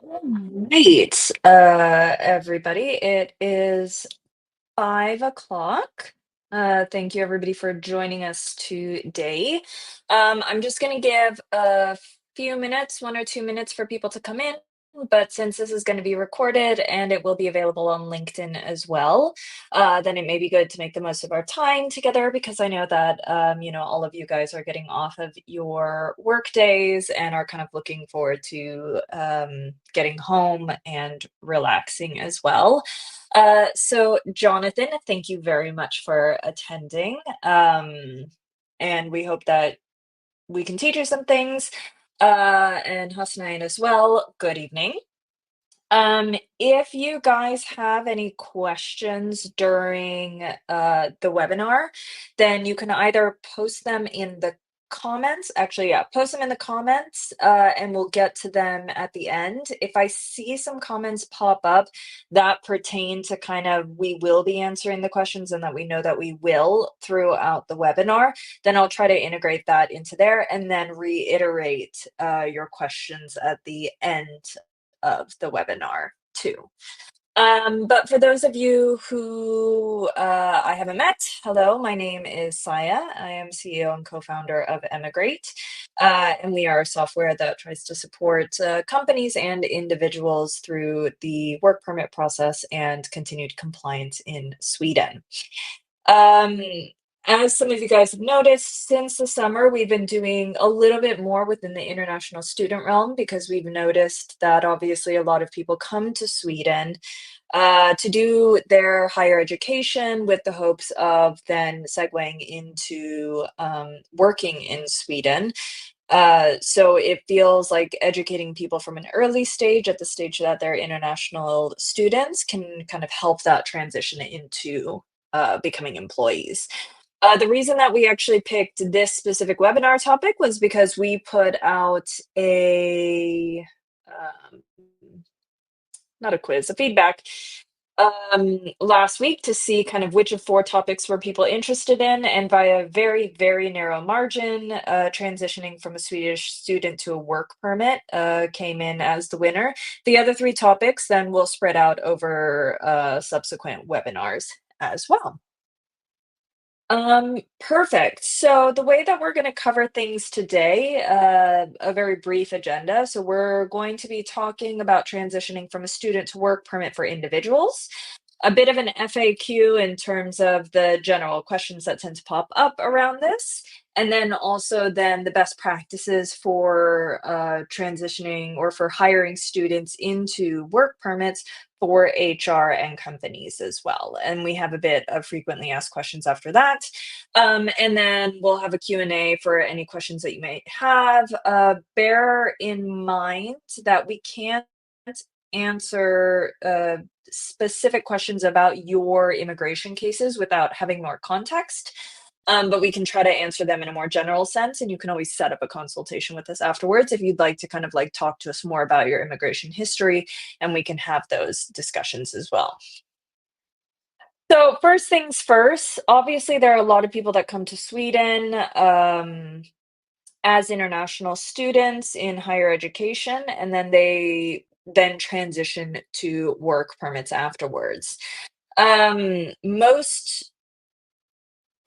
Right, everybody. It is 5 o'clock. Thank you, everybody, for joining us today. I'm just going to give a few minutes, 1 or 2 minutes for people to come in. But since this is going to be recorded and it will be available on LinkedIn as well, then it may be good to make the most of our time together because I know that, all of you guys are getting off of your work days and are kind of looking forward to getting home and relaxing as well. So Jonathan, thank you very much for attending. And we hope that we can teach you some things. And Hasnain as well. Good evening. If you guys have any questions during the webinar, then you can either post them in the comments. Actually, yeah, post them in the comments, and we'll get to them at the end. If I see some comments pop up that pertain to kind of we will be answering the questions and that we know that we will throughout the webinar, then I'll try to integrate that into there and then reiterate your questions at the end of the webinar too. But for those of you who I haven't met, hello, my name is Saya. I am CEO and co-founder of Emigrate, and we are software that tries to support companies and individuals through the work permit process and continued compliance in Sweden. Um, as some of you guys have noticed, since the summer, we've been doing a little bit more within the international student realm because we've noticed that obviously a lot of people come to Sweden to do their higher education with the hopes of then segueing into working in Sweden. So it feels like educating people from an early stage at the stage that they're international students can kind of help that transition into becoming employees. The reason that we actually picked this specific webinar topic was because we put out a um, not a quiz, a feedback last week to see kind of which of four topics were people interested in, and by a very, very narrow margin, transitioning from a Swedish student to a work permit came in as the winner. The other three topics then will spread out over subsequent webinars as well. Perfect. So the way that we're going to cover things today, a very brief agenda. So we're going to be talking about transitioning from a student to work permit for individuals, a bit of an FAQ in terms of the general questions that tend to pop up around this, and then also then the best practices for transitioning or for hiring students into work permits for HR and companies as well. And we have a bit of frequently asked questions after that. And then we'll have a Q&A for any questions that you may have. Bear in mind that we can't answer specific questions about your immigration cases without having more context. But we can try to answer them in a more general sense, and you can always set up a consultation with us afterwards if you'd like to kind of like talk to us more about your immigration history, and we can have those discussions as well. So first things first, obviously there are a lot of people that come to Sweden as international students in higher education, and then they then transition to work permits afterwards. Most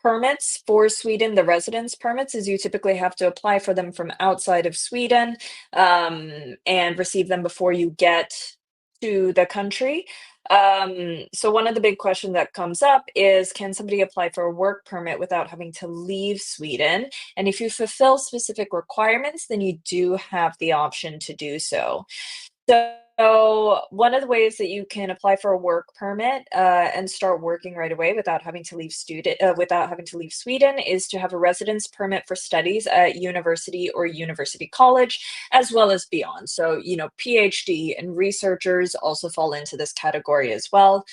permits for Sweden, the residence permits, is you typically have to apply for them from outside of Sweden and receive them before you get to the country. So one of the big questions that comes up is, can somebody apply for a work permit without having to leave Sweden? And if you fulfill specific requirements, then you do have the option to do so. So one of the ways that you can apply for a work permit and start working right away without having to leave Sweden is to have a residence permit for studies at university or university college, as well as beyond. So PhD and researchers also fall into this category as well.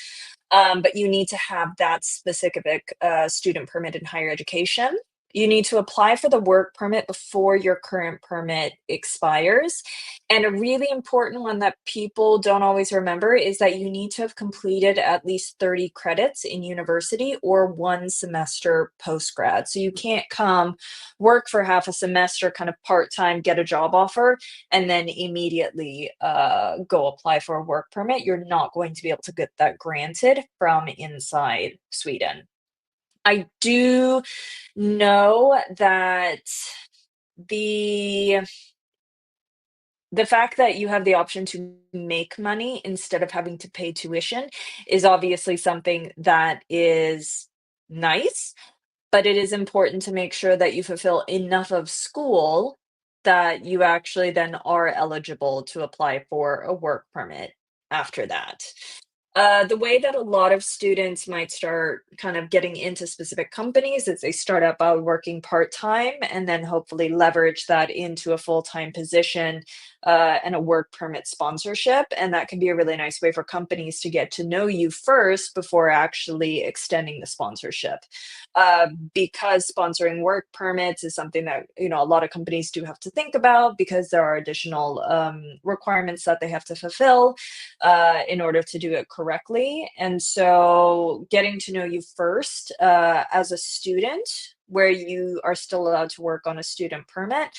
But you need to have that specific student permit in higher education. you need to apply for the work permit before your current permit expires. And a really important one that people don't always remember is that you need to have completed at least 30 credits in university or 1 semester post-grad. So you can't come work for half a semester, kind of part-time, get a job offer, and then immediately go apply for a work permit. You're not going to be able to get that granted from inside Sweden. I do know that the the fact that you have the option to make money instead of having to pay tuition is obviously something that is nice, but it is important to make sure that you fulfill enough of school that you actually then are eligible to apply for a work permit after that. The way that a lot of students might start kind of getting into specific companies is they start out by working part-time and then hopefully leverage that into a full-time position and a work permit sponsorship. And that can be a really nice way for companies to get to know you first before actually extending the sponsorship. Because sponsoring work permits is something that, a lot of companies do have to think about because there are additional requirements that they have to fulfill in order to do it correctly. And so getting to know you first as a student, where you are still allowed to work on a student permit,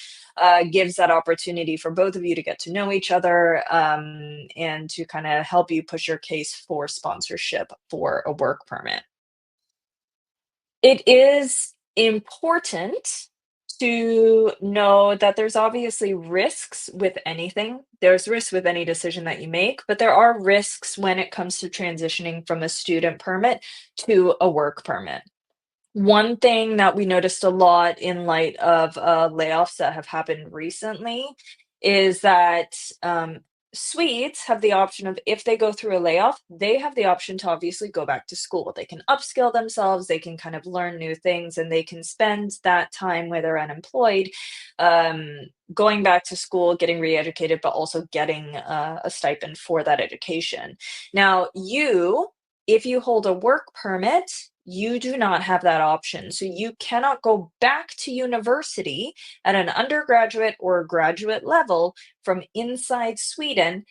gives that opportunity for both of you to get to know each other and to kind of help you push your case for sponsorship for a work permit. It is important to know that there's obviously risks with anything. There's risks with any decision that you make, but there are risks when it comes to transitioning from a student permit to a work permit. One thing that we noticed a lot in light of layoffs that have happened recently is that Swedes have the option of, if they go through a layoff, they have the option to obviously go back to school. They can upskill themselves, they can kind of learn new things, and they can spend that time where they're unemployed um, going back to school, getting re-educated, but also getting a stipend for that education. Now, if you hold a work permit, you do not have that option. So you cannot go back to university at an undergraduate or graduate level from inside Sweden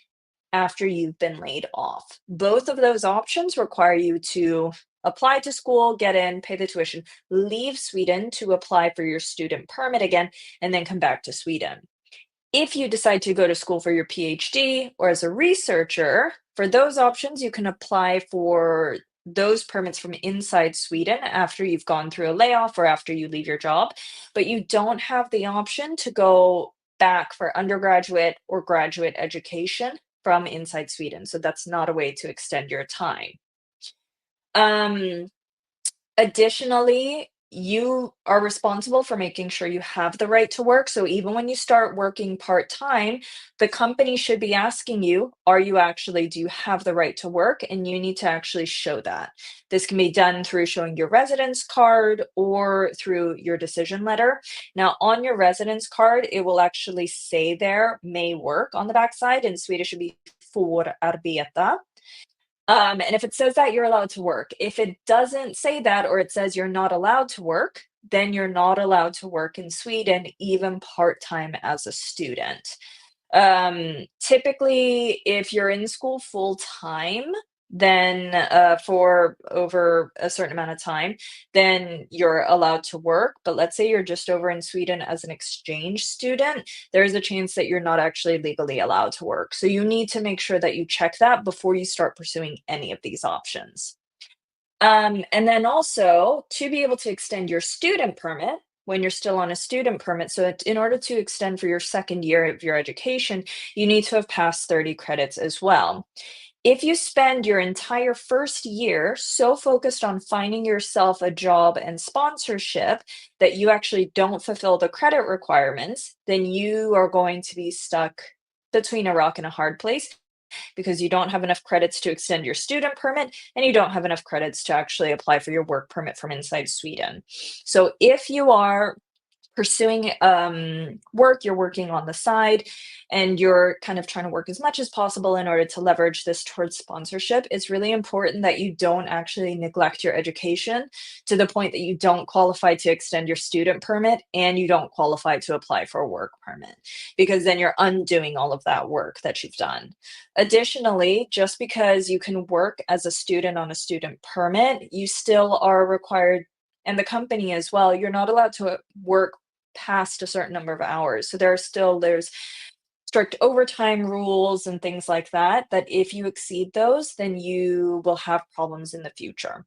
after you've been laid off. Both of those options require you to apply to school, get in, pay the tuition, leave Sweden to apply for your student permit again, and then come back to Sweden. If you decide to go to school for your PhD or as a researcher, for those options, you can apply for those permits from inside Sweden after you've gone through a layoff or after you leave your job, but you don't have the option to go back for undergraduate or graduate education from inside Sweden. So that's not a way to extend your time. Um, Additionally, you are responsible for making sure you have the right to work. So even when you start working part-time, the company should be asking you, do you have the right to work? And you need to actually show that. This can be done through showing your residence card or through your decision letter. Now, on your residence card, it will actually say there, may work on the backside. In Swedish, it would be får arbeta. And if it says that, you're allowed to work. If it doesn't say that, or it says you're not allowed to work, then you're not allowed to work in Sweden, even part-time as a student. Typically, if you're in school full time, then for over a certain amount of time, then you're allowed to work. But let's say you're just over in Sweden as an exchange student, there's a chance that you're not actually legally allowed to work. So you need to make sure that you check that before you start pursuing any of these options. And then also to be able to extend your student permit when you're still on a student permit. So in order to extend for your second year of your education, you need to have passed 30 credits as well. If you spend your entire first year so focused on finding yourself a job and sponsorship that you actually don't fulfill the credit requirements, then you are going to be stuck between a rock and a hard place because you don't have enough credits to extend your student permit and you don't have enough credits to actually apply for your work permit from inside Sweden. So if you are pursuing work, you're working on the side, and you're kind of trying to work as much as possible in order to leverage this towards sponsorship, it's really important that you don't actually neglect your education to the point that you don't qualify to extend your student permit and you don't qualify to apply for a work permit, because then you're undoing all of that work that you've done. Additionally, just because you can work as a student on a student permit, you still are required, and the company as well, you're not allowed to work past a certain number of hours. So there's strict overtime rules and things like that, that if you exceed those, then you will have problems in the future.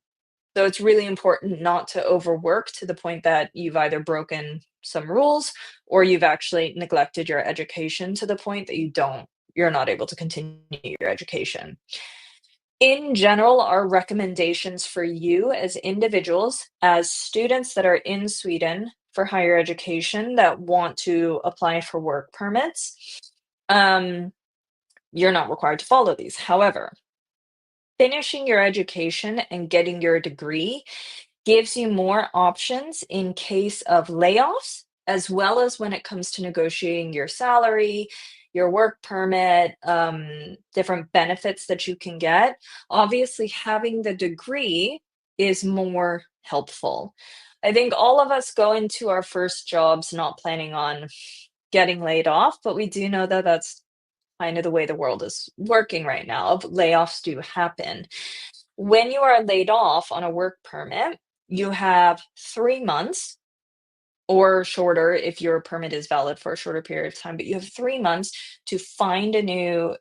So it's really important not to overwork to the point that you've either broken some rules or you've actually neglected your education to the point that you're not able to continue your education. In general, our recommendations for you as individuals, as students that are in Sweden for higher education that want to apply for work permits, um, you're not required to follow these. However, finishing your education and getting your degree gives you more options in case of layoffs, as well as when it comes to negotiating your salary, your work permit, different benefits that you can get. Obviously, having the degree is more helpful. I think all of us go into our first jobs not planning on getting laid off, but we do know that that's kind of the way the world is working right now. Layoffs do happen. When you are laid off on a work permit, you have 3 months or shorter if your permit is valid for a shorter period of time, but you have 3 months to find a new,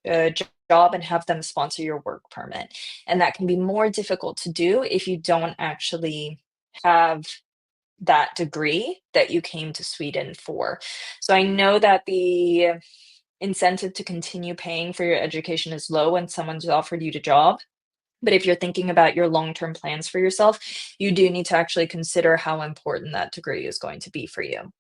job and have them sponsor your work permit, and that can be more difficult to do if you don't actually have that degree that you came to Sweden for. So I know that the incentive to continue paying for your education is low when someone's offered you the job. But if you're thinking about your long-term plans for yourself, you do need to actually consider how important that degree is going to be for you.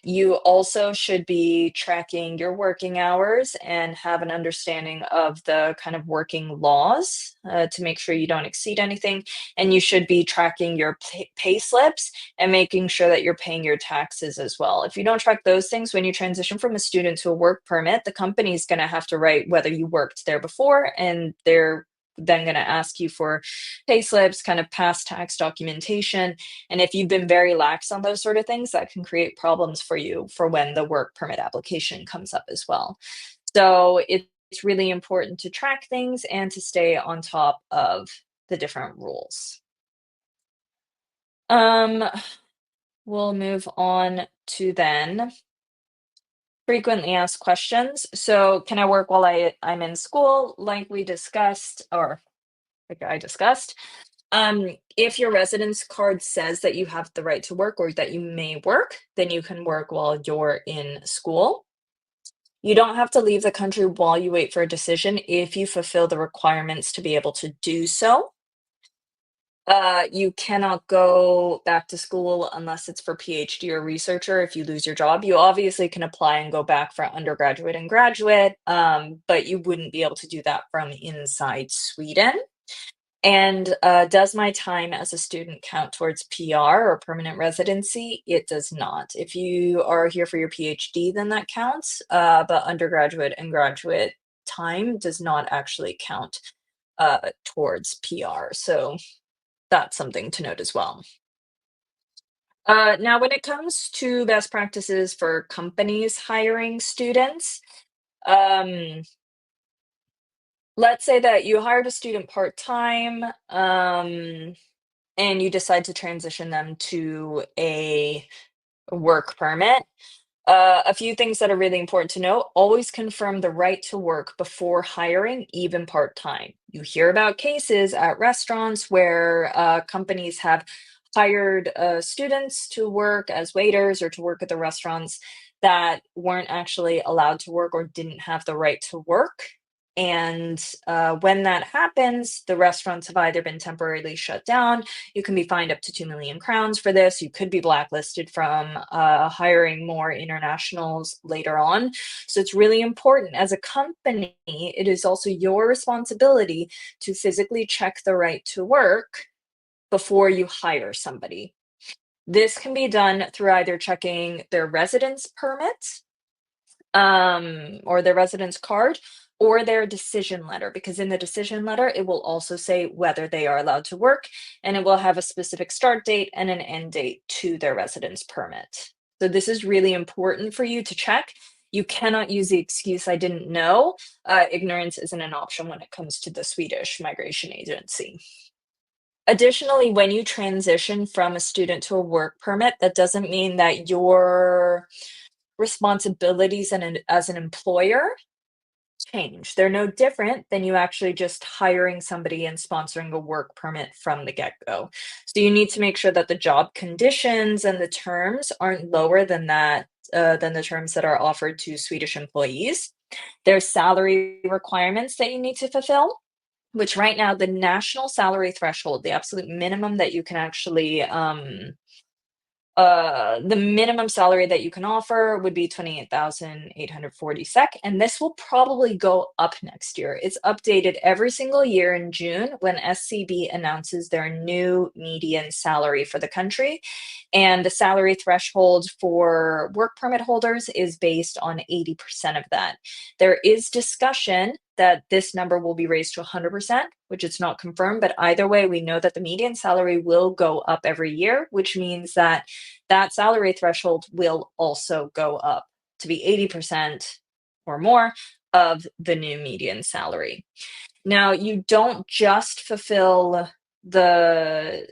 You also should be tracking your working hours and have an understanding of the kind of working laws to make sure you don't exceed anything. And you should be tracking your pay slips and making sure that you're paying your taxes as well. If you don't track those things when you transition from a student to a work permit, the company's going to have to write whether you worked there before, and they're then going to ask you for pay slips, kind of past tax documentation, and if you've been very lax on those sort of things, that can create problems for you for when the work permit application comes up as well. So it's really important to track things and to stay on top of the different rules. Um, we'll move on to then frequently asked questions. So can I work while I'm in school, like we discussed, or like I discussed? If your residence card says that you have the right to work or that you may work, then you can work while you're in school. You don't have to leave the country while you wait for a decision if you fulfill the requirements to be able to do so. You cannot go back to school unless it's for PhD or researcher if you lose your job. You obviously can apply and go back for undergraduate and graduate, but you wouldn't be able to do that from inside Sweden. And, does my time as a student count towards PR or permanent residency? It does not. If you are here for your PhD, then that counts, but undergraduate and graduate time does not actually count, towards PR, so that's something to note as well. Now when it comes to best practices for companies hiring students, um, let's say that you hired a student part-time, and you decide to transition them to a work permit. A few things that are really important to know: always confirm the right to work before hiring, even part-time. You hear about cases at restaurants where companies have hired students to work as waiters or to work at the restaurants that weren't actually allowed to work or didn't have the right to work. And when that happens, the restaurants have either been temporarily shut down. You can be fined up to 2 million crowns for this. You could be blacklisted from hiring more internationals later on. So it's really important as a company, it is also your responsibility to physically check the right to work before you hire somebody. This can be done through either checking their residence permit, or their residence card, or their decision letter, because in the decision letter, it will also say whether they are allowed to work, and it will have a specific start date and an end date to their residence permit. So this is really important for you to check. You cannot use the excuse, I didn't know. Ignorance isn't an option when it comes to the Swedish migration agency. Additionally, when you transition from a student to a work permit, that doesn't mean that your responsibilities as an employer change. They're no different than you actually just hiring somebody and sponsoring a work permit from the get-go. So you need to make sure that the job conditions and the terms aren't lower than the terms that are offered to Swedish employees. There's salary requirements that you need to fulfill, which right now the national salary threshold, the absolute minimum that you can actually the minimum salary that you can offer would be 28,840 SEK, and this will probably go up next year. It's updated every single year in June when SCB announces their new median salary for the country. And the salary threshold for work permit holders is based on 80% of that. There is discussion that this number will be raised to 100%, which it's not confirmed, but either way, we know that the median salary will go up every year, which means that that salary threshold will also go up to be 80% or more of the new median salary. Now, you don't just fulfill the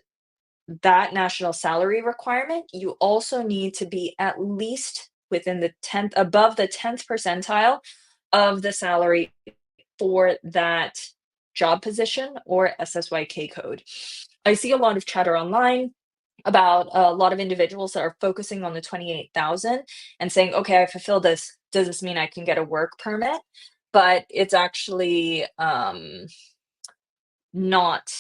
that national salary requirement, you also need to be at least within the 10th, above the 10th percentile of the salary for that job position or SSYK code. I see a lot of chatter online about a lot of individuals that are focusing on the 28,000 and saying, okay, I fulfilled this. Does this mean I can get a work permit? But it's actually not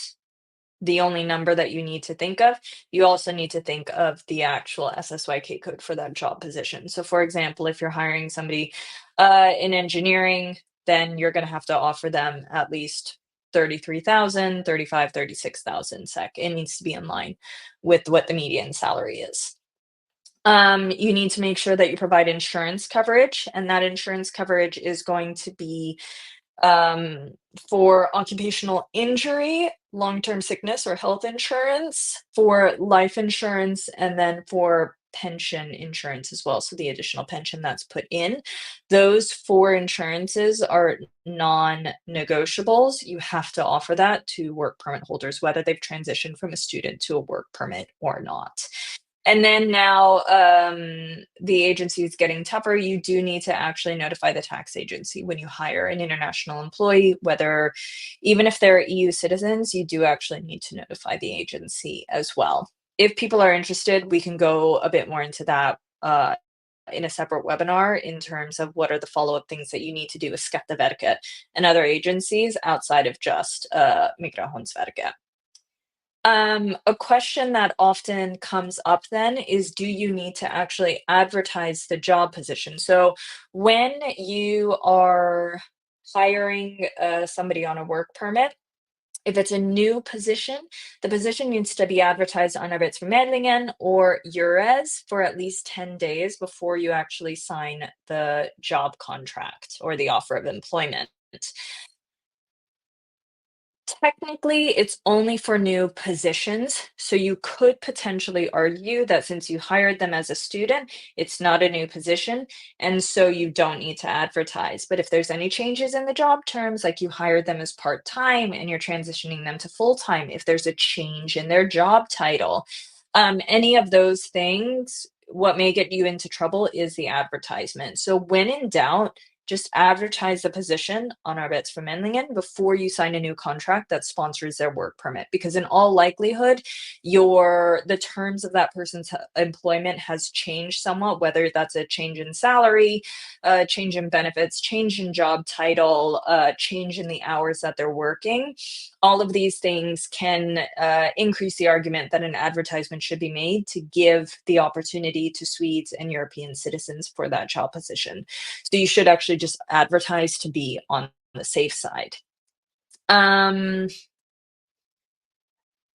the only number that you need to think of. You also need to think of the actual SSYK code for that job position. So for example, if you're hiring somebody in engineering, then you're going to have to offer them at least 33,000, 35, 36,000 SEK. It needs to be in line with what the median salary is. You need to make sure that you provide insurance coverage, and that insurance coverage is going to be um, for occupational injury, long-term sickness or health insurance, for life insurance, and then for pension insurance as well. So the additional pension that's put in. Those four insurances are non-negotiables. You have to offer that to work permit holders, whether they've transitioned from a student to a work permit or not. And then now, the agency is getting tougher. You do need to actually notify the tax agency when you hire an international employee, whether even if they're EU citizens, you do actually need to notify the agency as well. If people are interested, we can go a bit more into that in a separate webinar in terms of what are the follow-up things that you need to do with Skatteverket and other agencies outside of just Migrationsverket. A question that often comes up then is, do you need to actually advertise the job position? So when you are hiring somebody on a work permit, if it's a new position, the position needs to be advertised on Arbetsförmedlingen or EURES for at least 10 days before you actually sign the job contract or the offer of employment. Technically, it's only for new positions, so you could potentially argue that since you hired them as a student, it's not a new position, and so you don't need to advertise. But if there's any changes in the job terms, like you hired them as part-time and you're transitioning them to full-time, if there's a change in their job title, any of those things, what may get you into trouble is the advertisement. So when in doubt, just advertise the position on Arbetsförmedlingen before you sign a new contract that sponsors their work permit, because in all likelihood, the terms of that person's employment has changed somewhat, whether that's a change in salary, change in benefits, change in job title, change in the hours that they're working. All of these things can increase the argument that an advertisement should be made to give the opportunity to Swedes and European citizens for that job position. So you should actually just advertise to be on the safe side.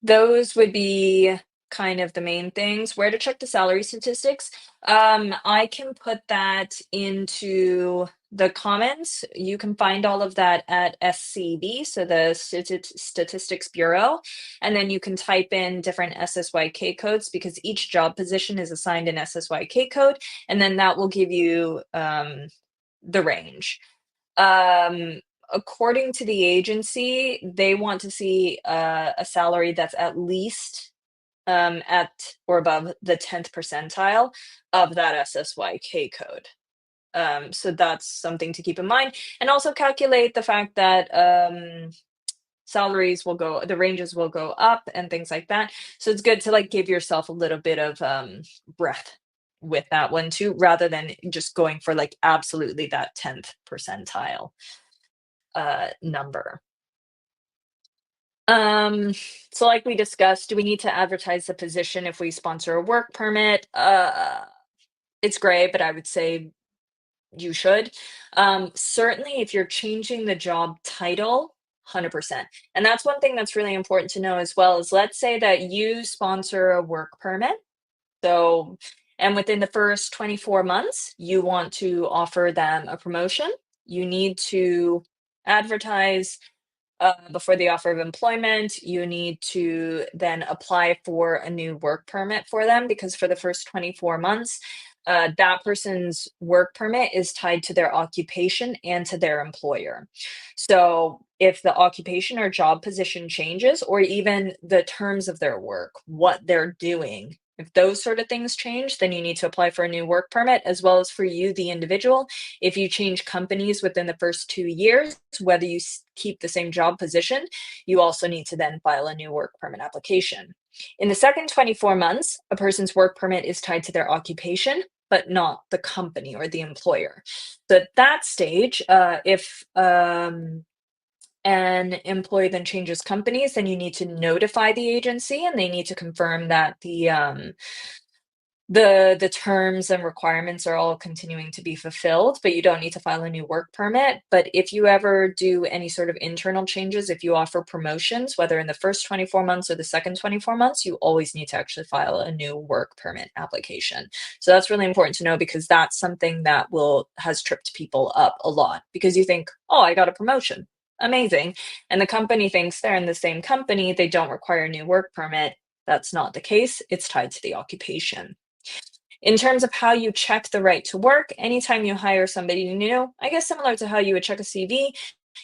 Those would be kind of the main things. Where to check the salary statistics? I can put that into the comments. You can find all of that at SCB, so the Statistics Bureau, and then you can type in different SSYK codes because each job position is assigned an SSYK code, and then that will give you the range. Um, According to the agency, they want to see a salary that's at least at or above the 10th percentile of that SSYK code. So that's something to keep in mind. And also calculate the fact that the ranges will go up and things like that. So it's good to like give yourself a little bit of breath with that one too, rather than just going for like absolutely that 10th percentile number. Um, so like we discussed, do we need to advertise the position if we sponsor a work permit? It's great, but I would say you should. Certainly if you're changing the job title, 100%. And that's one thing that's really important to know as well is let's say that you sponsor a work permit. So, and within the first 24 months, you want to offer them a promotion. You need to advertise before the offer of employment, you need to then apply for a new work permit for them because for the first 24 months, that person's work permit is tied to their occupation and to their employer. So if the occupation or job position changes, or even the terms of their work, what they're doing, if those sort of things change, then you need to apply for a new work permit, as well as for you, the individual. If you change companies within the first 2 years, whether you keep the same job position, you also need to then file a new work permit application. In the second 24 months, a person's work permit is tied to their occupation, but not the company or the employer. So at that stage, if an employee then changes companies, then you need to notify the agency and they need to confirm that the terms and requirements are all continuing to be fulfilled, but you don't need to file a new work permit. But if you ever do any sort of internal changes, if you offer promotions, whether in the first 24 months or the second 24 months, you always need to actually file a new work permit application. So that's really important to know because that's something that will has tripped people up a lot because you think, oh, I got a promotion. Amazing. And the company thinks they're in the same company, they don't require a new work permit. That's not the case. It's tied to the occupation. In terms of how you check the right to work, anytime you hire somebody new, I guess similar to how you would check a CV,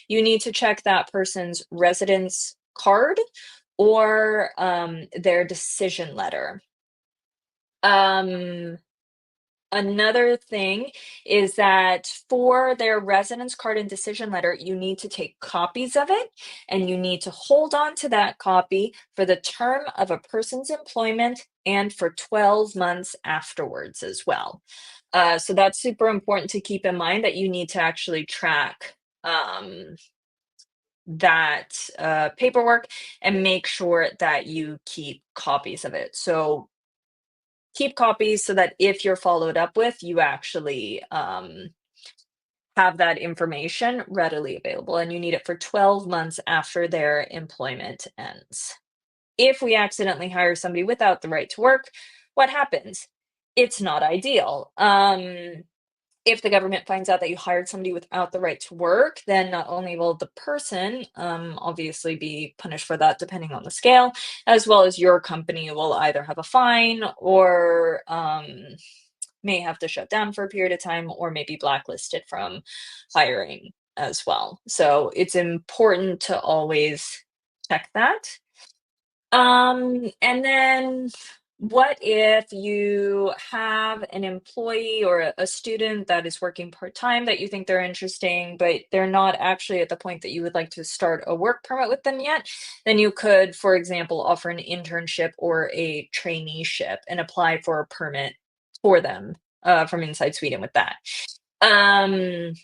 you need to check that person's residence card or their decision letter. Um, Another thing is that for their residence card and decision letter, you need to take copies of it and you need to hold on to that copy for the term of a person's employment and for 12 months afterwards as well. So that's super important to keep in mind that you need to actually track that paperwork and make sure that you keep copies of it. So keep copies so that if you're followed up with, you actually have that information readily available and you need it for 12 months after their employment ends. If we accidentally hire somebody without the right to work, what happens? It's not ideal. If the government finds out that you hired somebody without the right to work, then not only will the person obviously be punished for that, depending on the scale, as well as your company will either have a fine or may have to shut down for a period of time or may be blacklisted from hiring as well. So it's important to always check that. And then what if you have an employee or a student that is working part-time that you think they're interesting, but they're not actually at the point that you would like to start a work permit with them yet? Then you could, for example, offer an internship or a traineeship and apply for a permit for them from inside Sweden with that. Um,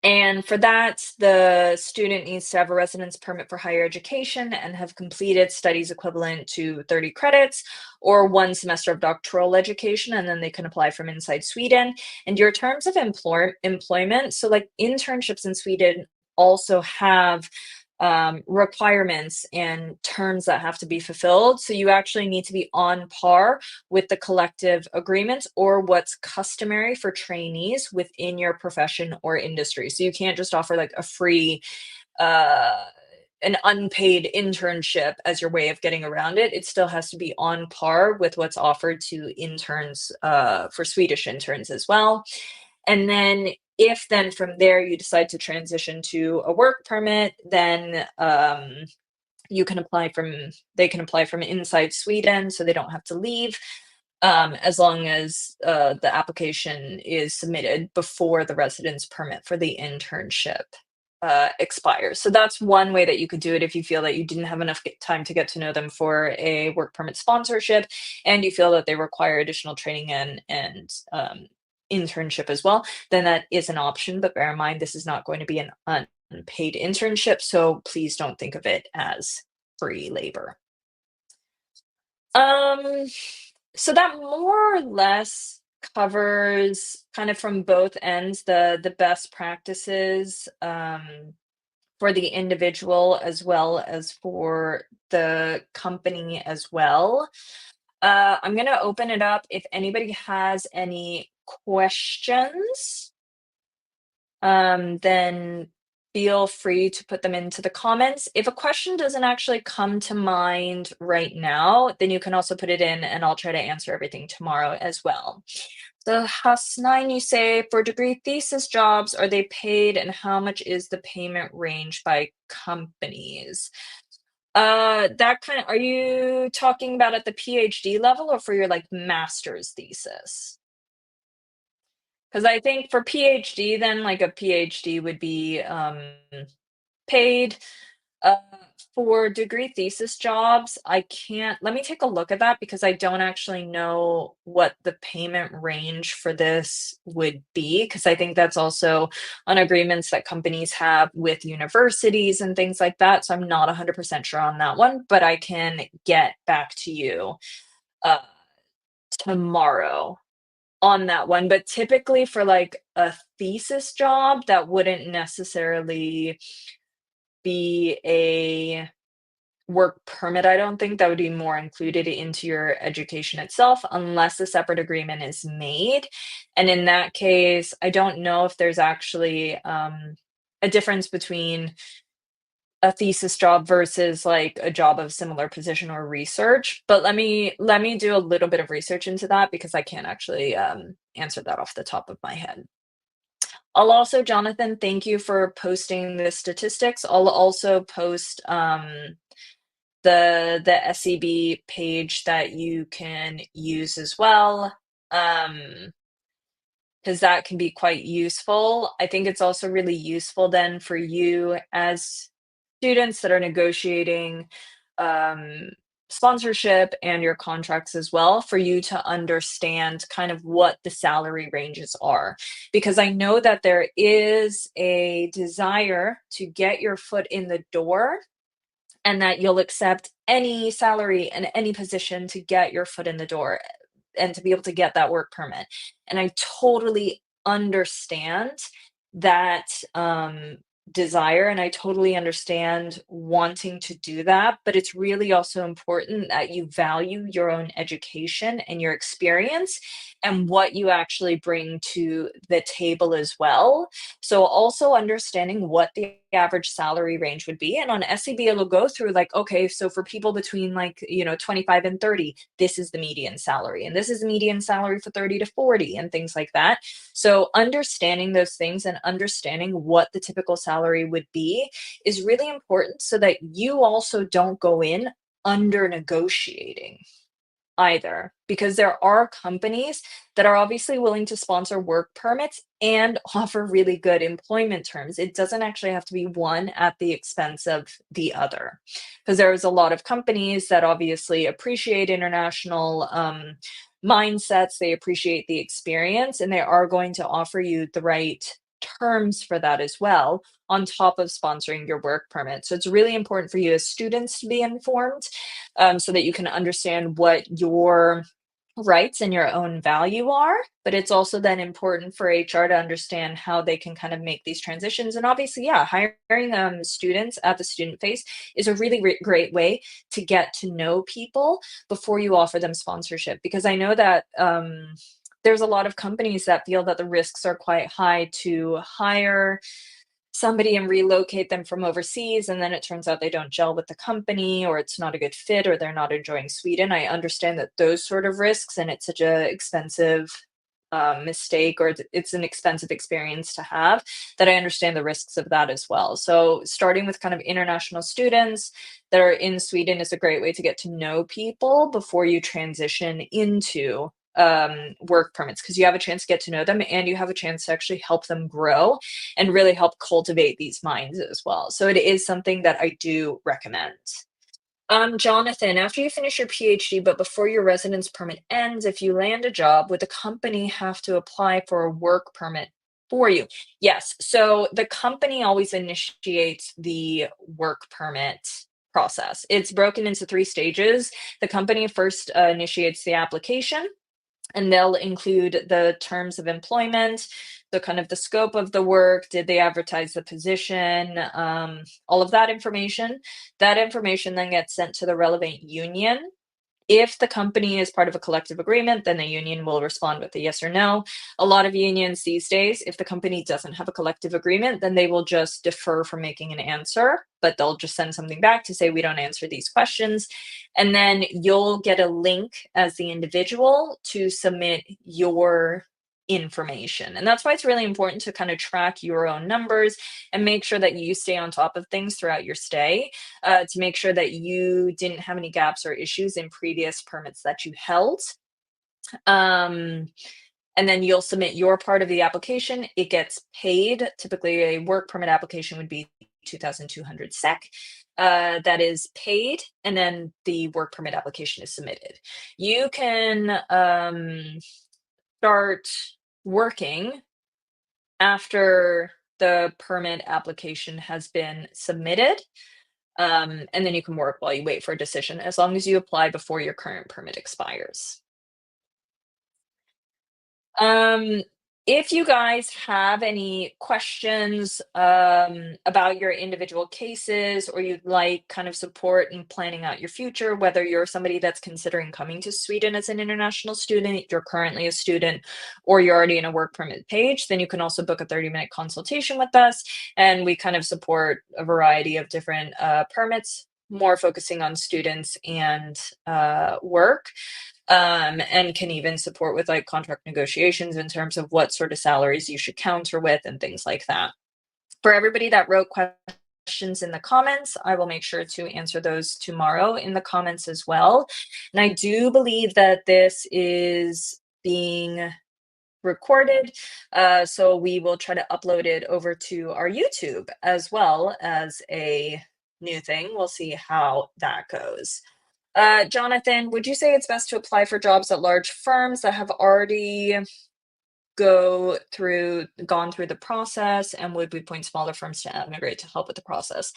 and for that, the student needs to have a residence permit for higher education and have completed studies equivalent to 30 credits or 1 semester of doctoral education, and then they can apply from inside Sweden. And your terms of employment, so like internships in Sweden also have requirements and terms that have to be fulfilled. So you actually need to be on par with the collective agreements or what's customary for trainees within your profession or industry. So you can't just offer like a free uh an unpaid internship as your way of getting around it. It still has to be on par with what's offered to interns for Swedish interns as well. And then if then from there you decide to transition to a work permit, then you can apply from they can apply from inside Sweden, so they don't have to leave, as long as the application is submitted before the residence permit for the internship expires. So that's one way that you could do it if you feel that you didn't have enough time to get to know them for a work permit sponsorship, and you feel that they require additional training and internship as well. Then that is an option. But bear in mind, this is not going to be an unpaid internship, so please don't think of it as free labor. Um, so that more or less covers kind of from both ends the best practices for the individual as well as for the company as well. I'm gonna open it up if anybody has any questions, then feel free to put them into the comments. If a question doesn't actually come to mind right now, then you can also put it in and I'll try to answer everything tomorrow as well. So Hasnain, you say for degree thesis jobs, are they paid and how much is the payment range by companies? That kind of, are you talking about at the PhD level or for your like master's thesis? Because I think for PhD, then like a PhD would be paid. Uh, for degree thesis jobs, I can't. Let me take a look at that because I don't actually know what the payment range for this would be. Because I think that's also on agreements that companies have with universities and things like that. So I'm not 100% sure on that one, but I can get back to you uh, tomorrow on that one. But typically for like a thesis job, that wouldn't necessarily be a work permit, I don't think. That would be more included into your education itself unless a separate agreement is made. And in that case, I don't know if there's actually a difference between a thesis job versus like a job of similar position or research. But let me do a little bit of research into that because I can't actually answer that off the top of my head. I'll also, Jonathan, thank you for posting the statistics. I'll also post the SEB page that you can use as well, because that can be quite useful. I think it's also really useful then for you as students that are negotiating um, sponsorship and your contracts as well, for you to understand kind of what the salary ranges are. Because I know that there is a desire to get your foot in the door and that you'll accept any salary and any position to get your foot in the door and to be able to get that work permit. And I totally understand that desire and I totally understand wanting to do that, but it's really also important that you value your own education and your experience and what you actually bring to the table as well. So also understanding what the average salary range would be. And on SEB, it'll go through like, okay, so for people between like, 25 and 30, this is the median salary. And this is the median salary for 30 to 40 and things like that. So understanding those things and understanding what the typical salary would be is really important so that you also don't go in under negotiating either, because there are companies that are obviously willing to sponsor work permits and offer really good employment terms. It doesn't actually have to be one at the expense of the other, because there's a lot of companies that obviously appreciate international mindsets, they appreciate the experience, and they are going to offer you the right terms for that as well on top of sponsoring your work permit. So it's really important for you as students to be informed, so that you can understand what your rights and your own value are, but it's also then important for HR to understand how they can kind of make these transitions. And obviously, yeah, hiring students at the student phase is a really great way to get to know people before you offer them sponsorship. Because I know that there's a lot of companies that feel that the risks are quite high to hire somebody and relocate them from overseas, and then it turns out they don't gel with the company, or it's not a good fit, or they're not enjoying Sweden. I understand that those sort of risks, and it's such a expensive mistake, or it's an expensive experience to have, that I understand the risks of that as well. So starting with kind of international students that are in Sweden is a great way to get to know people before you transition into work permits, because you have a chance to get to know them and you have a chance to actually help them grow and really help cultivate these minds as well. So it is something that I do recommend. Jonathan, after you finish your PhD, but before your residence permit ends, if you land a job, would the company have to apply for a work permit for you? Yes. So the company always initiates the work permit process. It's broken into three stages. The company first initiates the application, and they'll include the terms of employment, the kind of the scope of the work, did they advertise the position, all of that information. That information then gets sent to the relevant union. If the company is part of a collective agreement, then the union will respond with a yes or no. A lot of unions these days, if the company doesn't have a collective agreement, then they will just defer from making an answer, but they'll just send something back to say, we don't answer these questions. And then you'll get a link as the individual to submit your information. And that's why it's really important to kind of track your own numbers and make sure that you stay on top of things throughout your stay, to make sure that you didn't have any gaps or issues in previous permits that you held. Um, and then you'll submit your part of the application. It gets paid. Typically, a work permit application would be 2,200 SEK. That is paid, and then the work permit application is submitted. You can start working after the permit application has been submitted. And then you can work while you wait for a decision, as long as you apply before your current permit expires. Um, if you guys have any questions about your individual cases, or you'd like kind of support in planning out your future, whether you're somebody that's considering coming to Sweden as an international student, you're currently a student, or you're already in a work permit page, then you can also book a 30-minute consultation with us. And we kind of support a variety of different permits, more focusing on students and work, and can even support with like contract negotiations in terms of what sort of salaries you should counter with and things like that. For everybody that wrote questions in the comments, I will make sure to answer those tomorrow in the comments as well. And I do believe that this is being recorded, so we will try to upload it over to our YouTube as well as a new thing. We'll see how that goes. Jonathan, would you say it's best to apply for jobs at large firms that have already gone through the process, and would we point smaller firms to emigrate to help with the process?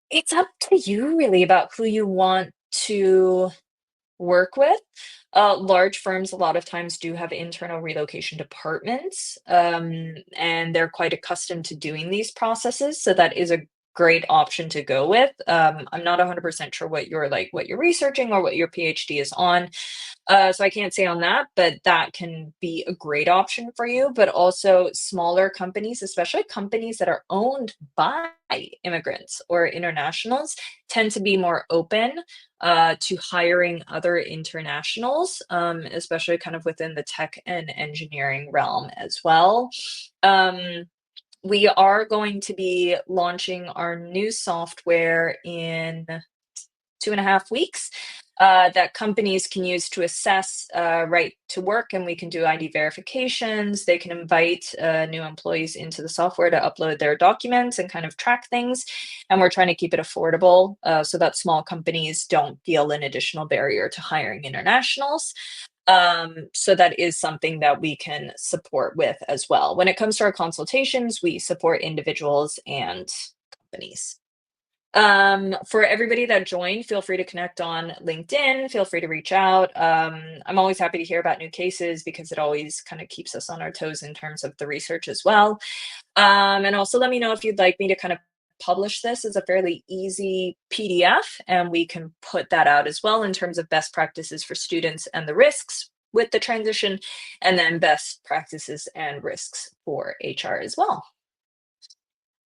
It's up to you really about who you want to work with. Large firms a lot of times do have internal relocation departments, and they're quite accustomed to doing these processes. So that is a great option to go with. I'm not 100% sure what you're researching or what your PhD is on. So I can't say on that, but that can be a great option for you. But also smaller companies, especially companies that are owned by immigrants or internationals, tend to be more open to hiring other internationals, especially kind of within the tech and engineering realm as well. Um, we are going to be launching our new software in 2.5 weeks, that companies can use to assess right to work, and we can do ID verifications. They can invite new employees into the software to upload their documents and kind of track things. And we're trying to keep it affordable, so that small companies don't feel an additional barrier to hiring internationals. So that is something that we can support with as well. When it comes to our consultations, we support individuals and companies. For everybody that joined, feel free to connect on LinkedIn. Feel free to reach out. I'm always happy to hear about new cases because it always kind of keeps us on our toes in terms of the research as well. And also let me know if you'd like me to kind of publish this as a fairly easy PDF, and we can put that out as well in terms of best practices for students and the risks with the transition, and then best practices and risks for HR as well.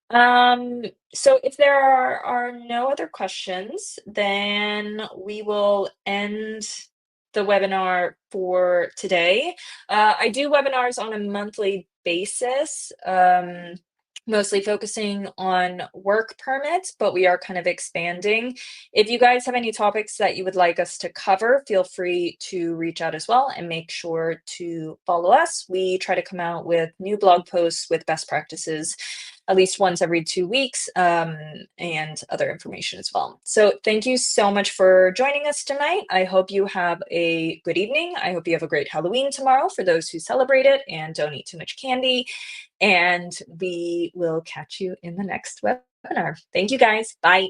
Um, so if there are no other questions, then we will end the webinar for today. I do webinars on a monthly basis, mostly focusing on work permits, but we are kind of expanding. If you guys have any topics that you would like us to cover, feel free to reach out as well and make sure to follow us. We try to come out with new blog posts with best practices at least once every 2 weeks, and other information as well. So thank you so much for joining us tonight. I hope you have a good evening. I hope you have a great Halloween tomorrow for those who celebrate it, and don't eat too much candy. And we will catch you in the next webinar. Thank you guys. Bye.